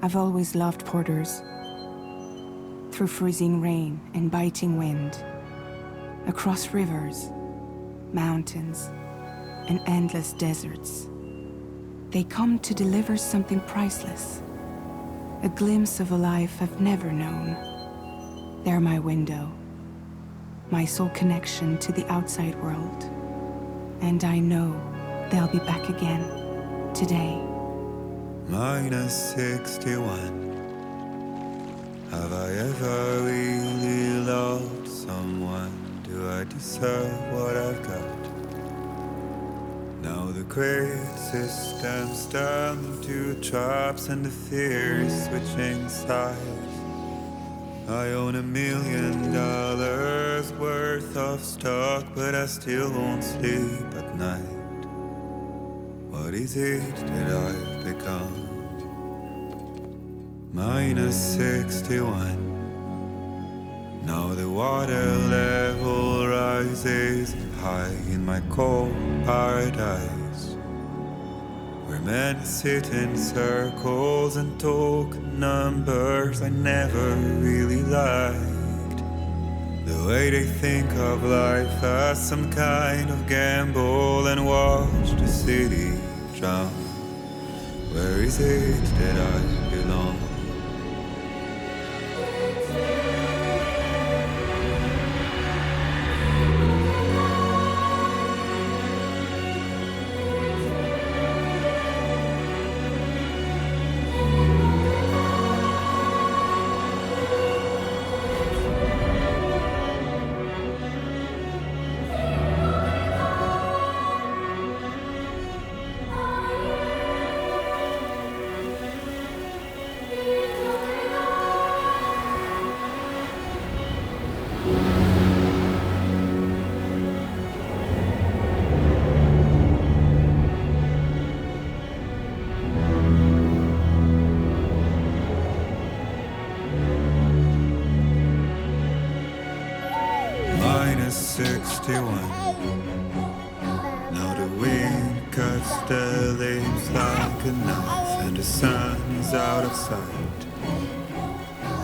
I've always loved porters. Through freezing rain and biting wind, across rivers, mountains, and endless deserts, they come to deliver something priceless, a glimpse of a life I've never known. They're my window, my sole connection to the outside world. And I know they'll be back again, today. -61. Have I ever really loved someone? Do I deserve what I've got? Now the great system's turned into traps and the fear is switching sides. I own $1 million worth of stock, but I still won't sleep at night. What is it that I've become? -61. Now the water level rises high in my cold paradise, where men sit in circles and talk numbers I never really liked. The way they think of life as some kind of gamble and watch the city drown. Where is it that I belong? -61. Now the wind cuts the leaves like a knife, and the sun is out of sight.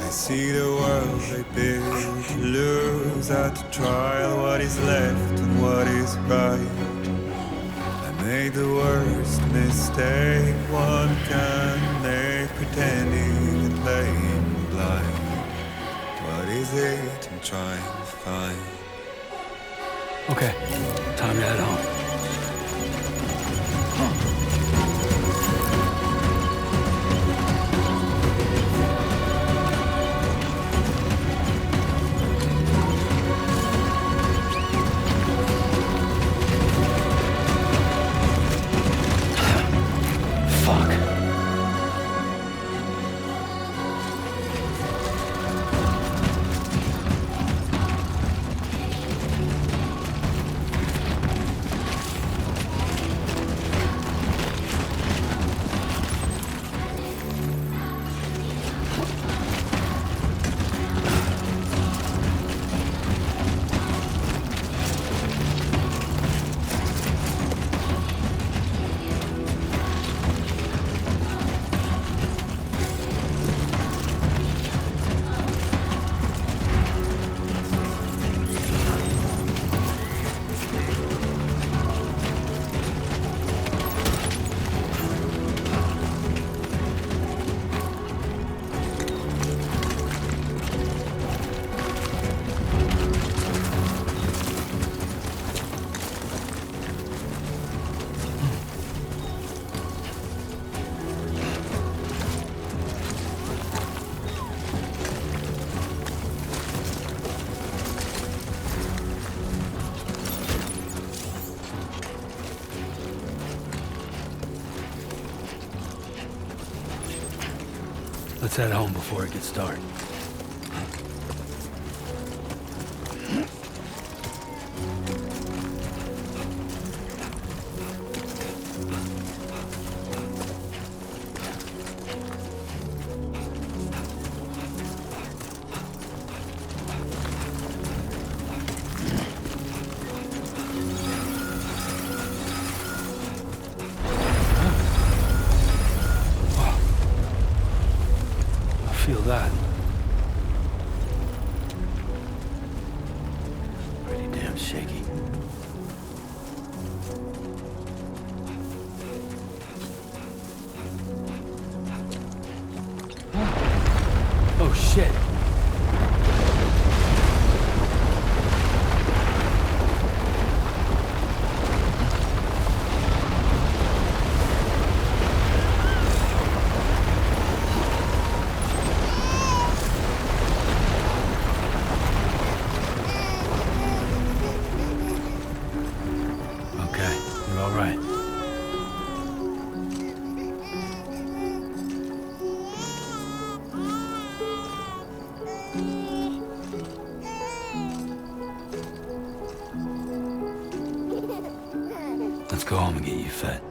I see the world they build to lose at the trial, what is left and what is right. I made the worst mistake one can make, pretending and playing blind. What is it I'm trying to find? Okay, time to head home. Let's head home before it gets dark. feel that. Pretty damn shaky. Oh shit. Okay, you're all right. Let's go home and get you fed.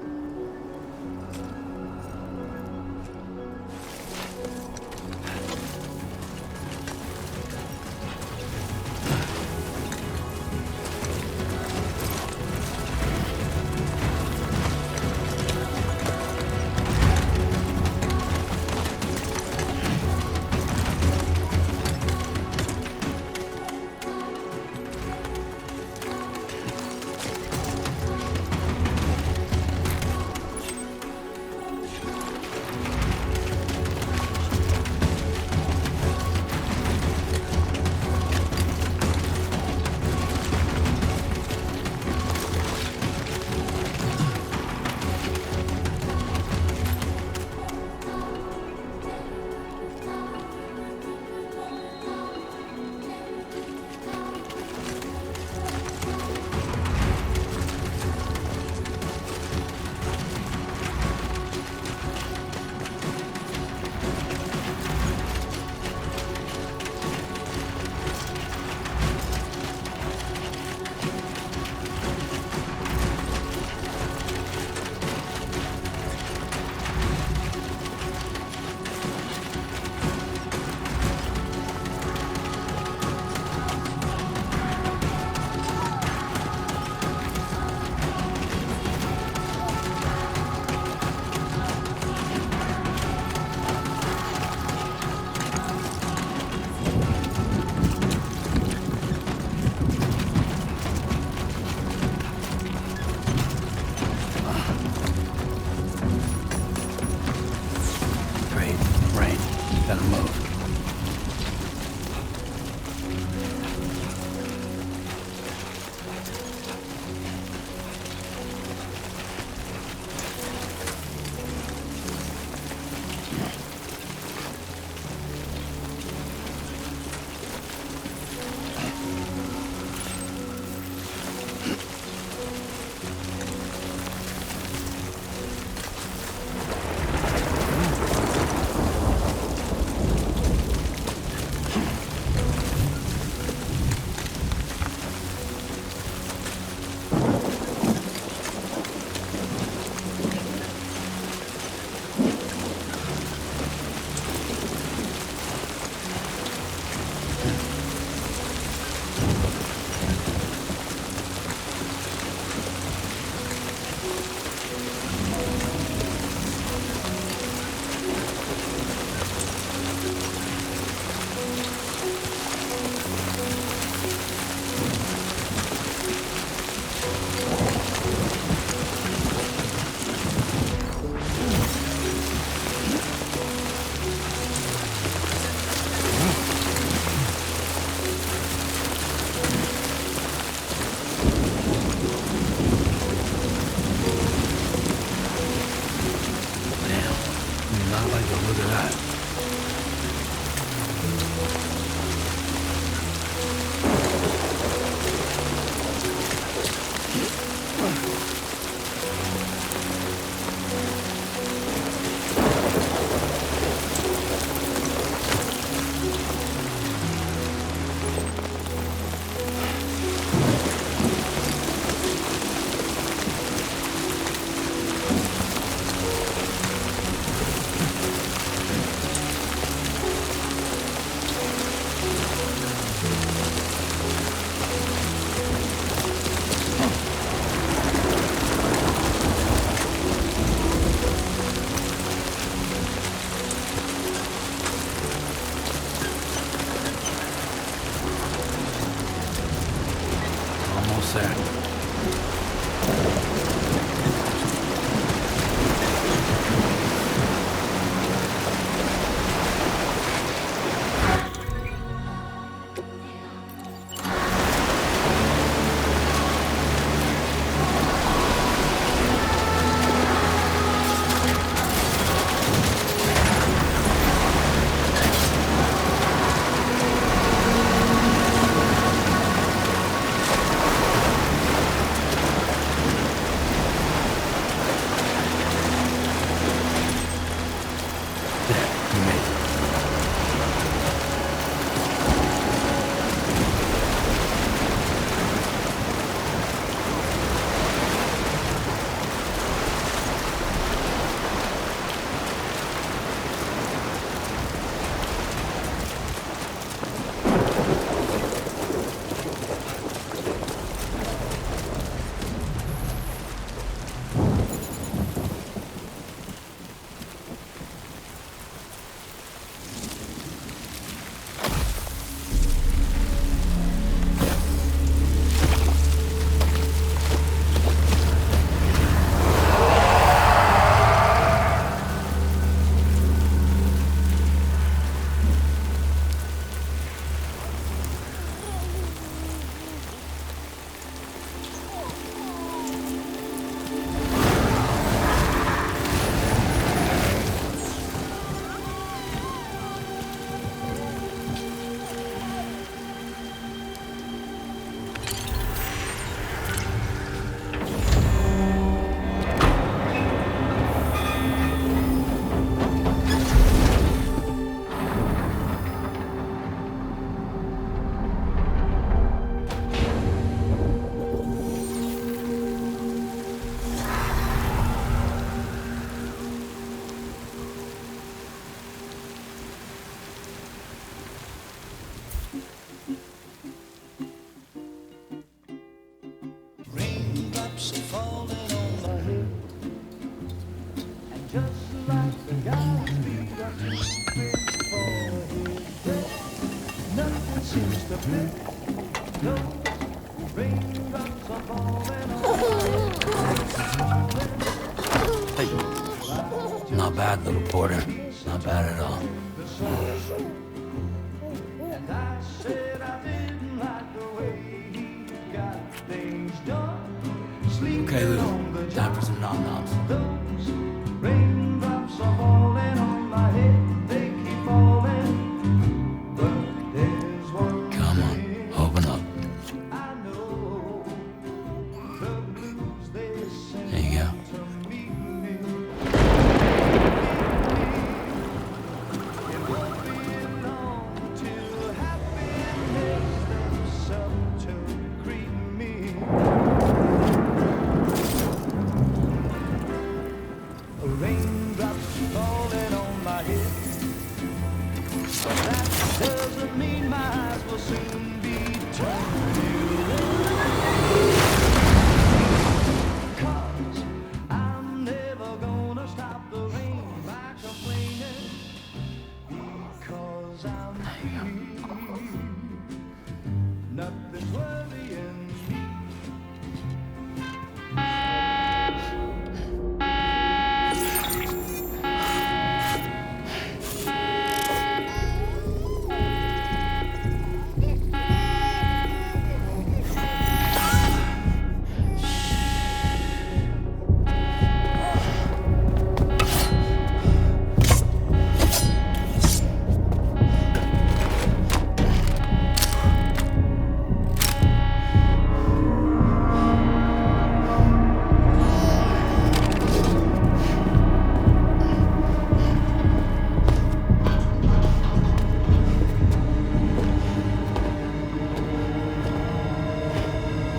Gotta move. Look at that. Hey. Not bad, little porter. Not bad at all. Okay, Lou. Time for some nom-noms. Come on, open up. There you go.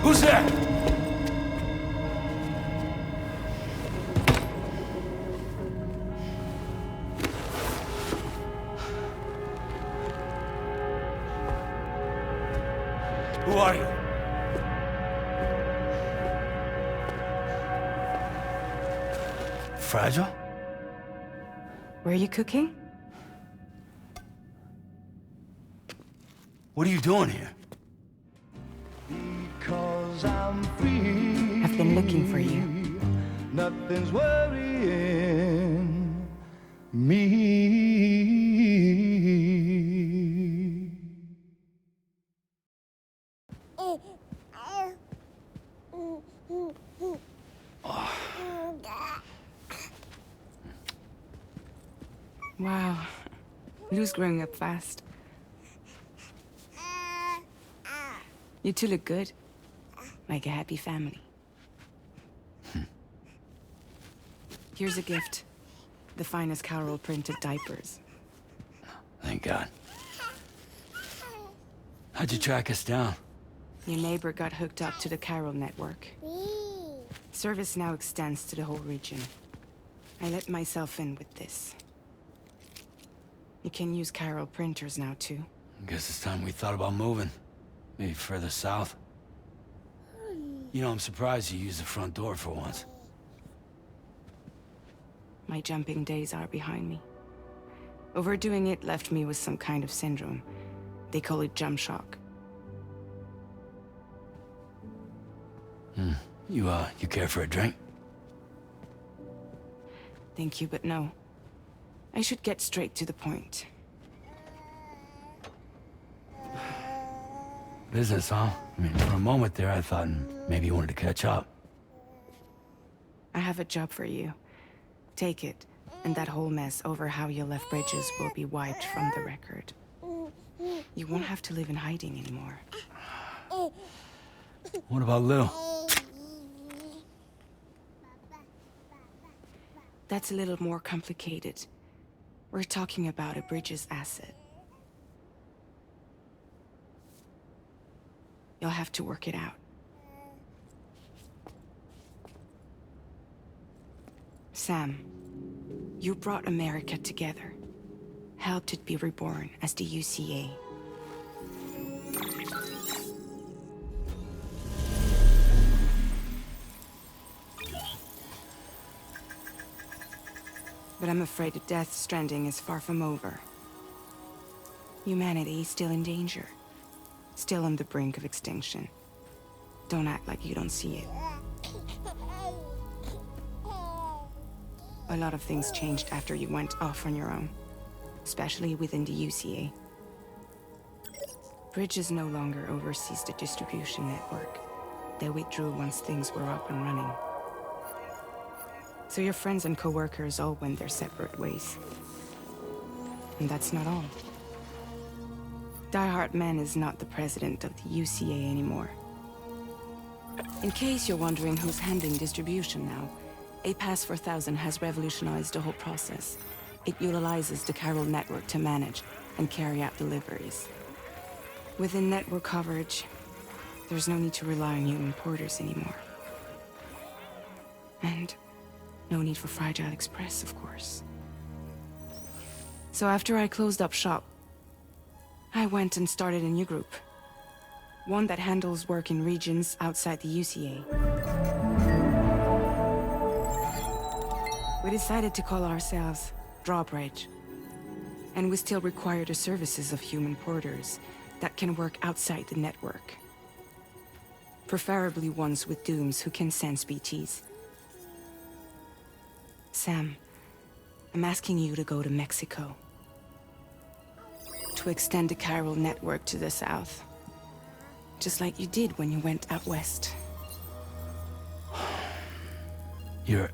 Who's there? Who are you? Fragile? Were you cooking? What are you doing here? Because I'm free. I've been looking for you. Nothing's worrying me. Wow. Lou's growing up fast. You two look good. Like a happy family. Here's a gift. The finest Carol printed diapers. Thank God. How'd you track us down? Your neighbor got hooked up to the Carol network. Service now extends to the whole region. I let myself in with this. You can use Carol printers now, too. Guess it's time we thought about moving. Maybe further south. You know, I'm surprised you used the front door for once. My jumping days are behind me. Overdoing it left me with some kind of syndrome. They call it jump shock. You care for a drink? Thank you, but no. I should get straight to the point. Business, huh? I mean, for a moment there, I thought maybe you wanted to catch up. I have a job for you. Take it, and that whole mess over how you left Bridges will be wiped from the record. You won't have to live in hiding anymore. What about Lou? That's a little more complicated. We're talking about a Bridges asset. You'll have to work it out. Sam, you brought America together. Helped it be reborn as the UCA. But I'm afraid the death stranding is far from over. Humanity is still in danger. Still on the brink of extinction. Don't act like you don't see it. A lot of things changed after you went off on your own, especially within the UCA. Bridges no longer oversees the distribution network. They withdrew once things were up and running. So your friends and co-workers all went their separate ways. And that's not all. Die Hard Man is not the president of the UCA anymore. In case you're wondering who's handling distribution now, A Pass 4000 has revolutionized the whole process. It utilizes the Chiral network to manage and carry out deliveries. Within network coverage, there's no need to rely on human porters anymore. And no need for Fragile Express, of course. So after I closed up shop, I went and started a new group. One that handles work in regions outside the UCA. We decided to call ourselves Drawbridge. And we still require the services of human porters that can work outside the network. Preferably ones with dooms who can sense BTs. Sam, I'm asking you to go to Mexico. To extend the Chiral network to the south. Just like you did when you went out west. You're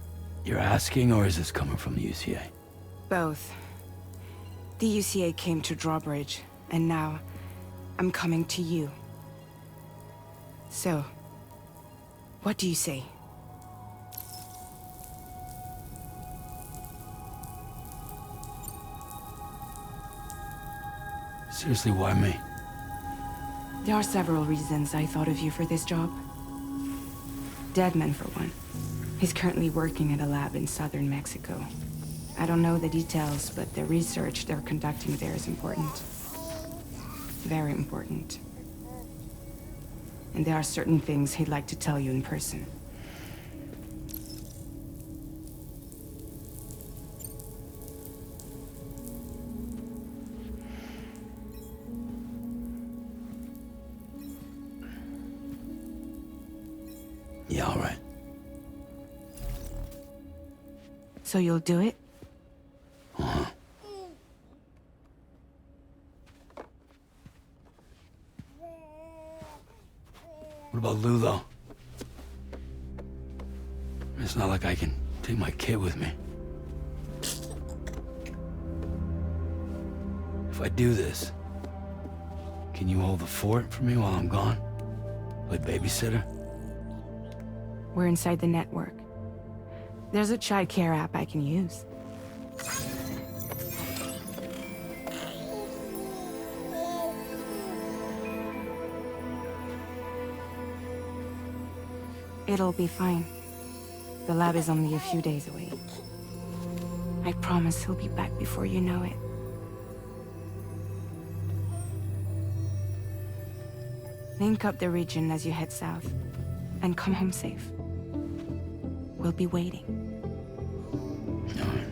asking, or is this coming from the UCA? Both. The UCA came to Drawbridge, and now I'm coming to you. So, what do you say? Seriously, why me? There are several reasons I thought of you for this job. Deadman, for one. He's currently working at a lab in southern Mexico. I don't know the details, but the research they're conducting there is important. Very important. And there are certain things he'd like to tell you in person. Yeah, all right. So you'll do it? Uh-huh. What about Lou, though? It's not like I can take my kid with me. If I do this, can you hold the fort for me while I'm gone? Play babysitter? We're inside the network. There's a child care app I can use. It'll be fine. The lab is only a few days away. I promise he'll be back before you know it. Link up the region as you head south, and come home safe. We'll be waiting. All right.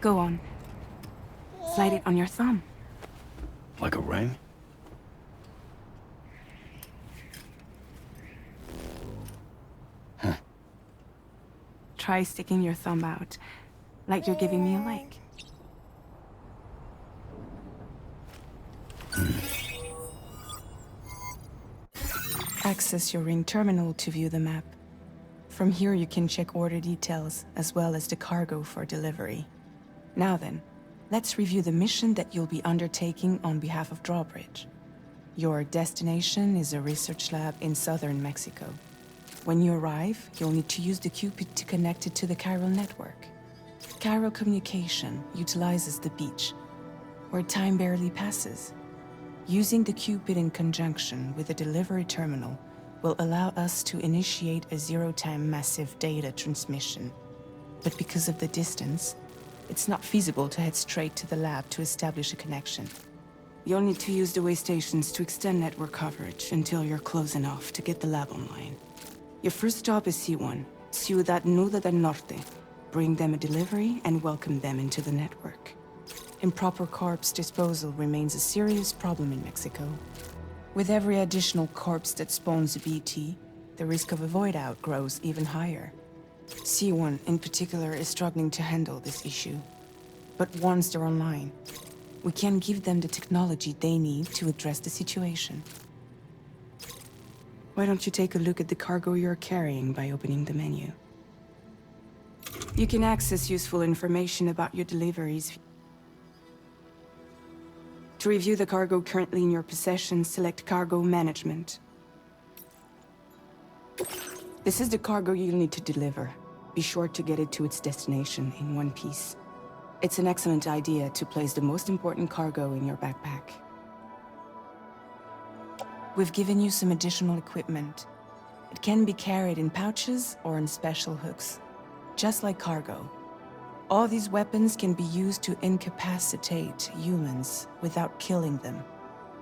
Go on. Slide it on your thumb. Like a ring? Huh. Try sticking your thumb out, like you're giving me a like. Access your ring terminal to view the map. From here you can check order details, as well as the cargo for delivery. Now then, let's review the mission that you'll be undertaking on behalf of Drawbridge. Your destination is a research lab in southern Mexico. When you arrive, you'll need to use the Cupid to connect it to the chiral network. Chiral communication utilizes the beach, where time barely passes. Using the Cupid in conjunction with the delivery terminal will allow us to initiate a zero-time massive data transmission. But because of the distance, it's not feasible to head straight to the lab to establish a connection. You'll need to use the way stations to extend network coverage until you're close enough to get the lab online. Your first stop is C1, Ciudad Nuda del Norte. Bring them a delivery and welcome them into the network. Improper corpse disposal remains a serious problem in Mexico. With every additional corpse that spawns a BT, the risk of a void out grows even higher. C1 in particular is struggling to handle this issue. But once they're online, we can give them the technology they need to address the situation. Why don't you take a look at the cargo you're carrying by opening the menu? You can access useful information about your deliveries. To review the cargo currently in your possession, select Cargo Management. This is the cargo you'll need to deliver. Be sure to get it to its destination in one piece. It's an excellent idea to place the most important cargo in your backpack. We've given you some additional equipment. It can be carried in pouches or in special hooks, just like cargo. All these weapons can be used to incapacitate humans without killing them,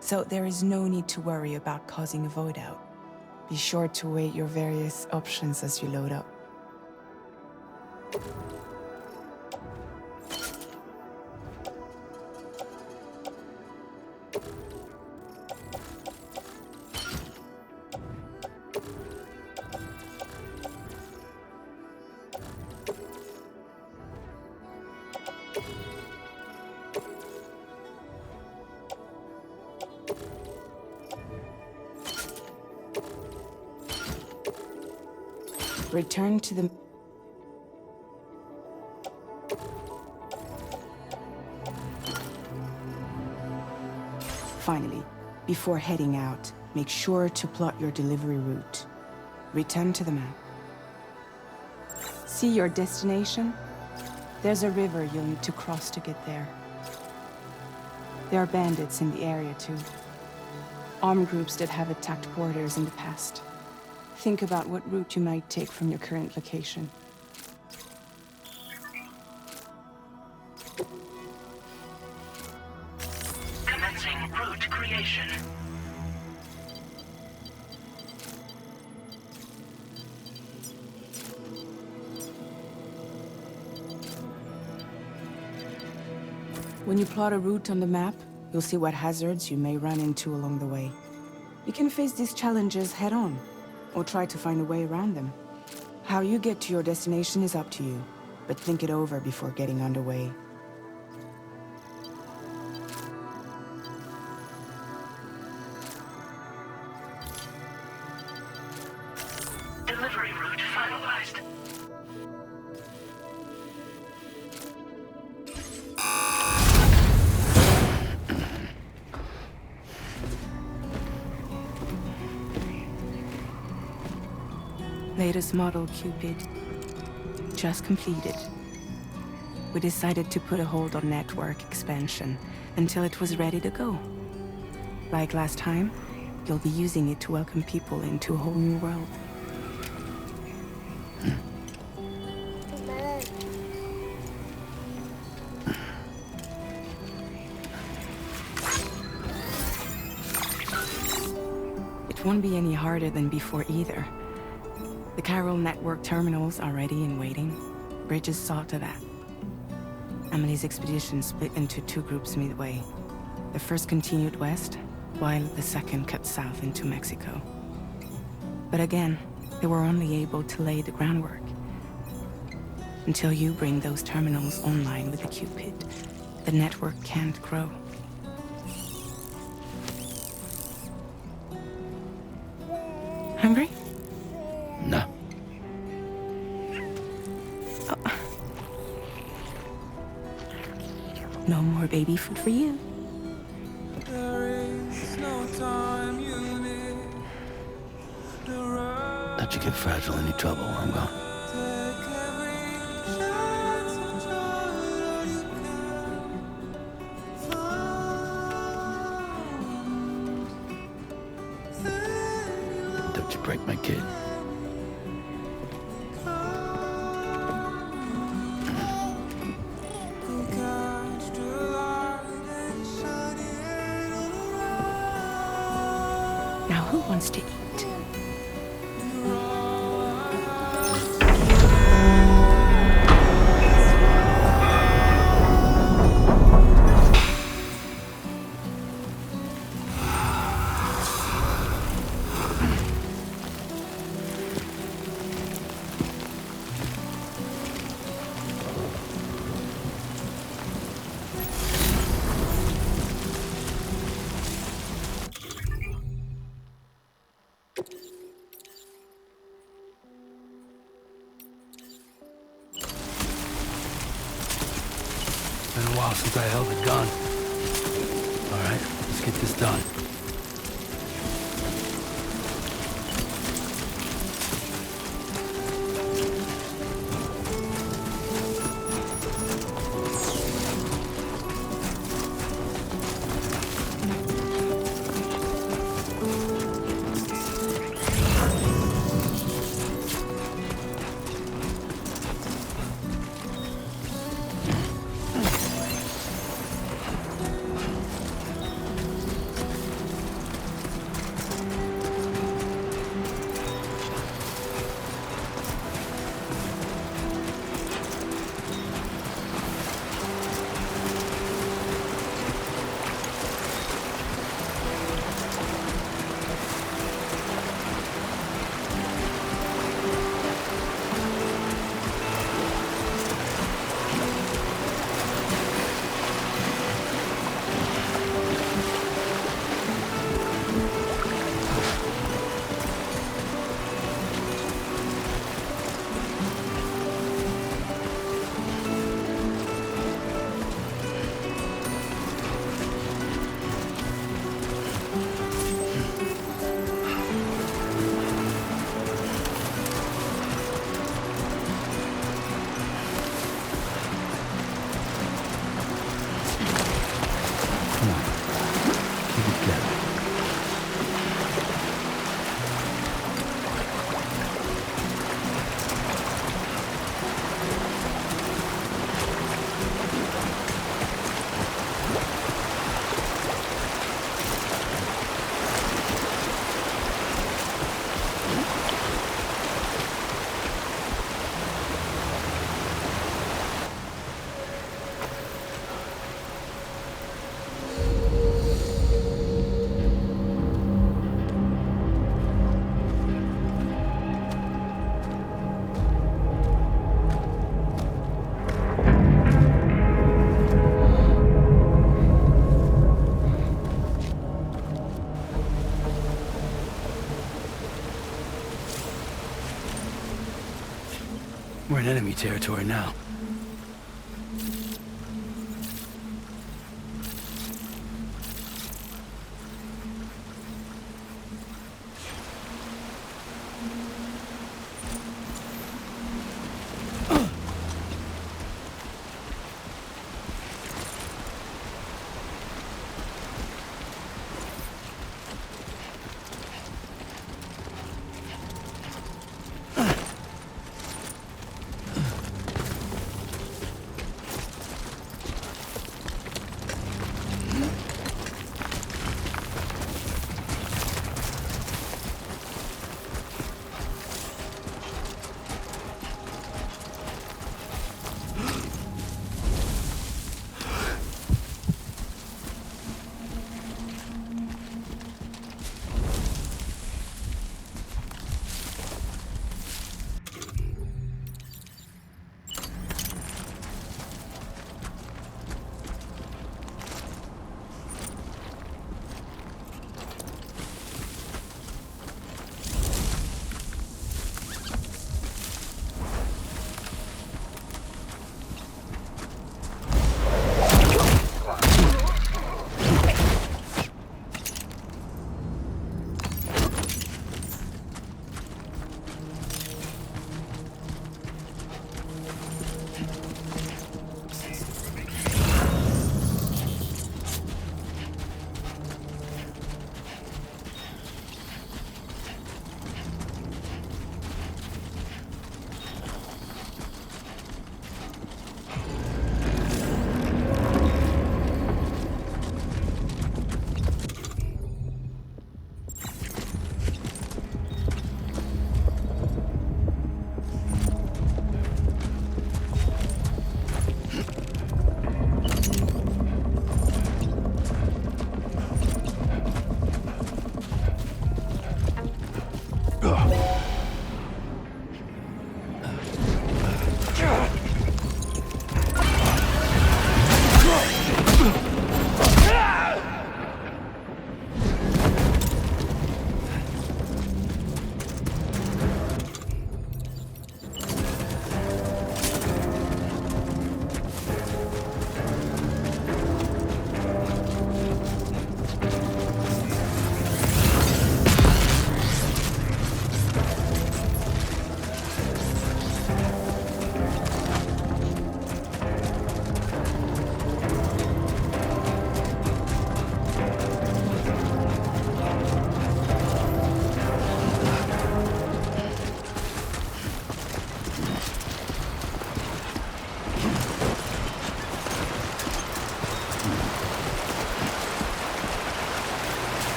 so there is no need to worry about causing a void out. Be sure to weigh your various options as you load up. Return to the... Finally, before heading out, make sure to plot your delivery route. Return to the map. See your destination? There's a river you'll need to cross to get there. There are bandits in the area too. Armed groups that have attacked borders in the past. Think about what route you might take from your current location. Commencing route creation. When you plot a route on the map, you'll see what hazards you may run into along the way. You can face these challenges head-on, or try to find a way around them. How you get to your destination is up to you, but think it over before getting underway. Delivery route finalized. Latest model Cupid. Just completed. We decided to put a hold on network expansion until it was ready to go. Like last time, you'll be using it to welcome people into a whole new world. It won't be any harder than before either. The chiral network terminals are ready and waiting. Bridges saw to that. Emily's expedition split into two groups midway. The first continued west, while the second cut south into Mexico. But again, they were only able to lay the groundwork. Until you bring those terminals online with the Cupid, the network can't grow. Hungry? No. More baby food for you. Let you get fragile any trouble where I'm going. Don't you break my kid. Now who wants to eat? Been a while since I held a gun. All right, let's get this done. We're in enemy territory now.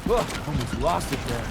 Whoa, almost lost it there.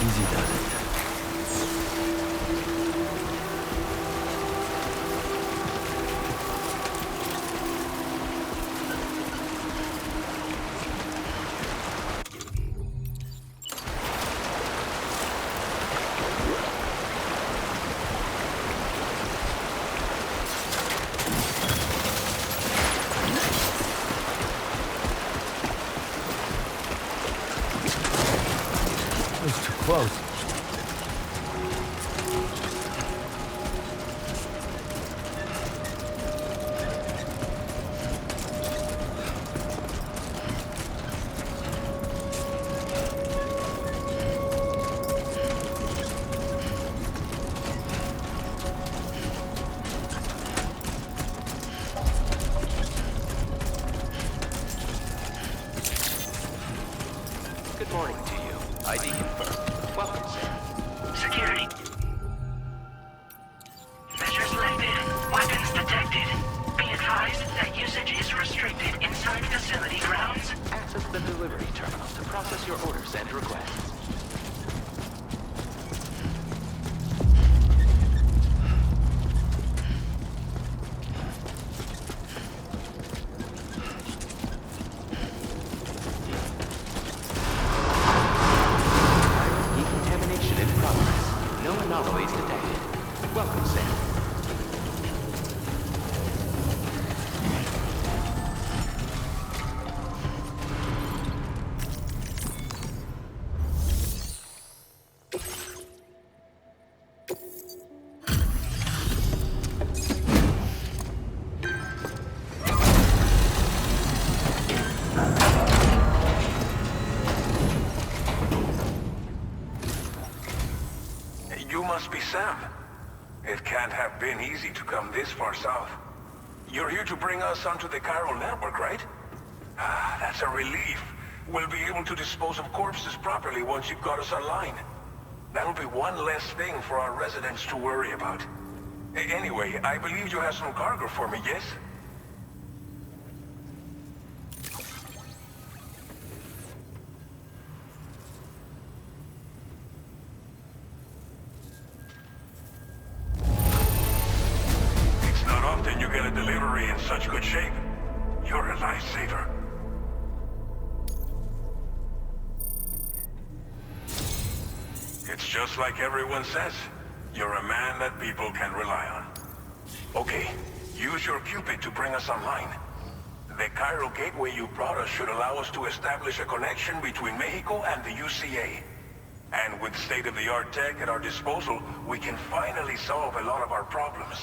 Easy does it. That was too close. Good morning to you. ID confirmed. Welcome, sir. Security. Measures lifted. Weapons detected. Be advised that usage is restricted inside facility grounds. Access the delivery terminal to process your orders and requests. Decontamination in progress. No anomalies detected. Welcome, Sam. You must be Sam. It can't have been easy to come this far south. You're here to bring us onto the chiral network, right? Ah, that's a relief. We'll be able to dispose of corpses properly once you've got us online. That'll be one less thing for our residents to worry about. Anyway, I believe you have some cargo for me, yes? It's not often you get a delivery in such good shape. You're a lifesaver. It's just like everyone says. You're a man that people can rely on. Okay, use your Cupid to bring us online. The chiral gateway you brought us should allow us to establish a connection between Mexico and the UCA. And with state-of-the-art tech at our disposal, we can finally solve a lot of our problems.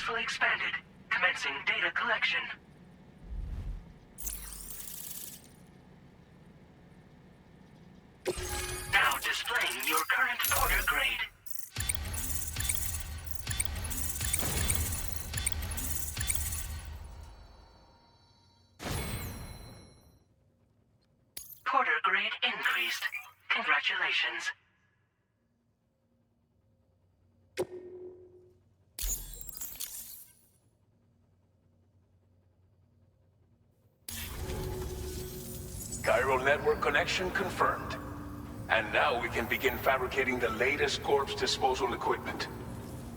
successfully expanded. Commencing data collection. Now displaying your current porter grade. Porter grade increased. Congratulations. Chiral network connection confirmed. And now we can begin fabricating the latest corpse disposal equipment.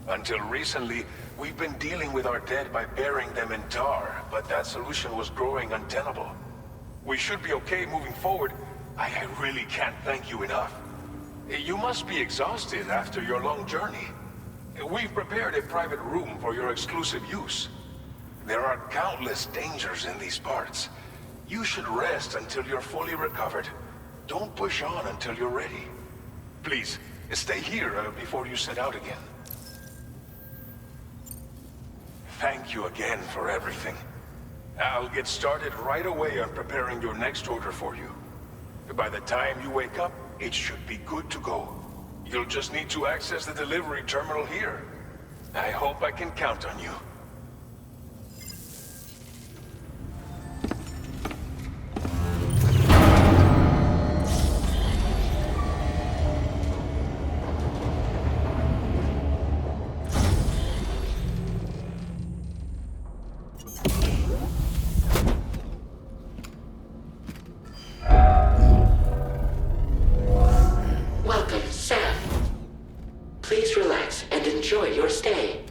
Until recently, we've been dealing with our dead by burying them in tar, but that solution was growing untenable. We should be okay moving forward. I really can't thank you enough. You must be exhausted after your long journey. We've prepared a private room for your exclusive use. There are countless dangers in these parts. You should rest until you're fully recovered. Don't push on until you're ready. Please, stay here before you set out again. Thank you again for everything. I'll get started right away on preparing your next order for you. By the time you wake up, it should be good to go. You'll just need to access the delivery terminal here. I hope I can count on you. Welcome, Sam. Please relax and enjoy your stay.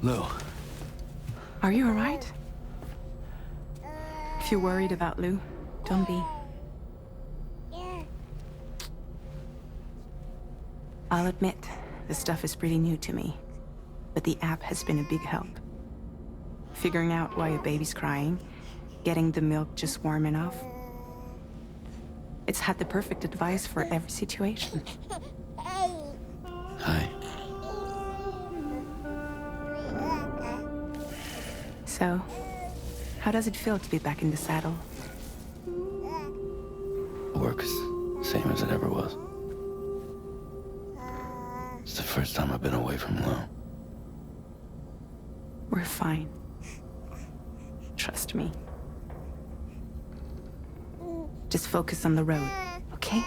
Lou. Are you alright? If you're worried about Lou, don't be. I'll admit, this stuff is pretty new to me, but the app has been a big help. Figuring out why a baby's crying, getting the milk just warm enough. It's had the perfect advice for every situation. Hi. So, how does it feel to be back in the saddle? Works same as it ever was. It's the first time I've been away from Lou. We're fine. Trust me. Just focus on the road, okay?